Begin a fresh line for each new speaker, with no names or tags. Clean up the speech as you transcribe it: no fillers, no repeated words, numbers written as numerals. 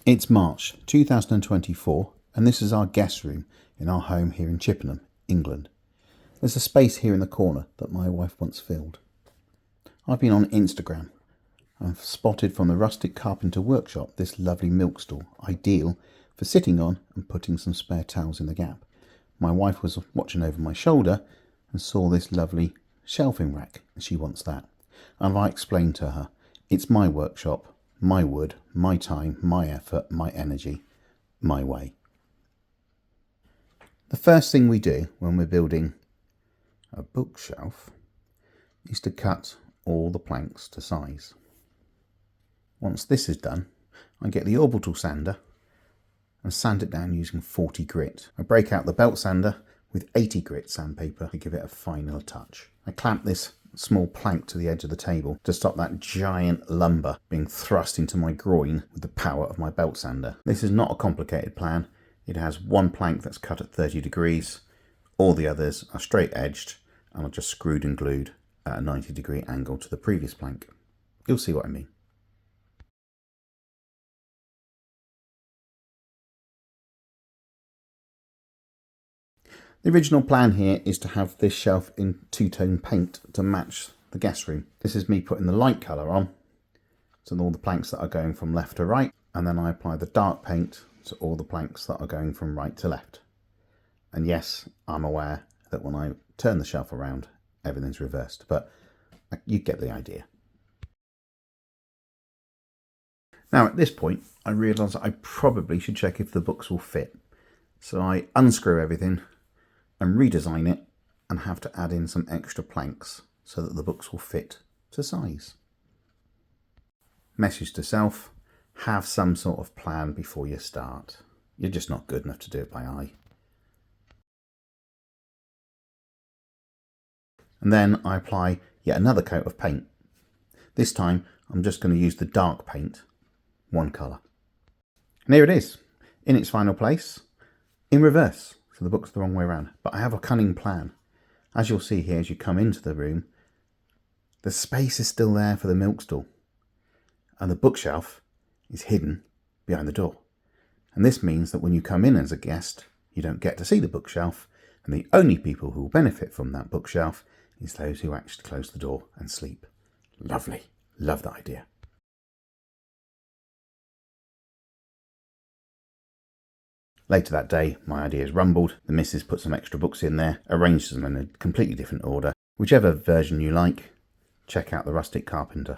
It's March 2024 and this is our guest room in our home here in Chippenham, England. There's a space here in the corner that my wife wants filled. I've been on Instagram. I've spotted from the Rustic carpenter workshop this lovely milk stool, ideal for sitting on and putting some spare towels in the gap. My wife was watching over my shoulder and saw this lovely shelving rack and she wants that. And I explained to her, it's my workshop, my wood, my time, my effort, my energy, my way. The first thing we do when we're building a bookshelf is to cut all the planks to size. Once this is done, I get the orbital sander and sand it down using 40 grit. I break out the belt sander with 80 grit sandpaper to give it a final touch. I clamp this small plank to the edge of the table to stop that giant lumber being thrust into my groin with the power of my belt sander. This is not a complicated plan. It has one plank that's cut at 30 degrees. All the others are straight edged and are just screwed and glued at a 90-degree angle to the previous plank. You'll see what I mean. The original plan here is to have this shelf in two-tone paint to match the guest room. This is me putting the light colour on to all the planks that are going from left to right, and then I apply the dark paint to all the planks that are going from right to left. And yes, I'm aware that when I turn the shelf around, everything's reversed, but you get the idea. Now at this point, I realise that I probably should check if the books will fit. So I unscrew everything and redesign it and have to add in some extra planks so that the books will fit to size. Message to self, have some sort of plan before you start. You're just not good enough to do it by eye. And then I apply yet another coat of paint. This time I'm just going to use the dark paint, one colour. And here it is, in its final place, in reverse. So the book's the wrong way around, but I have a cunning plan. As you'll see here, as you come into the room, the space is still there for the milk stool, and the bookshelf is hidden behind the door. And this means that when you come in as a guest, you don't get to see the bookshelf, and the only people who will benefit from that bookshelf is those who actually close the door and sleep. Lovely. Love that idea. Later that day, my ideas rumbled. The missus put some extra books in there, arranged them in a completely different order. Whichever version you like, check out the Rustic Carpenter.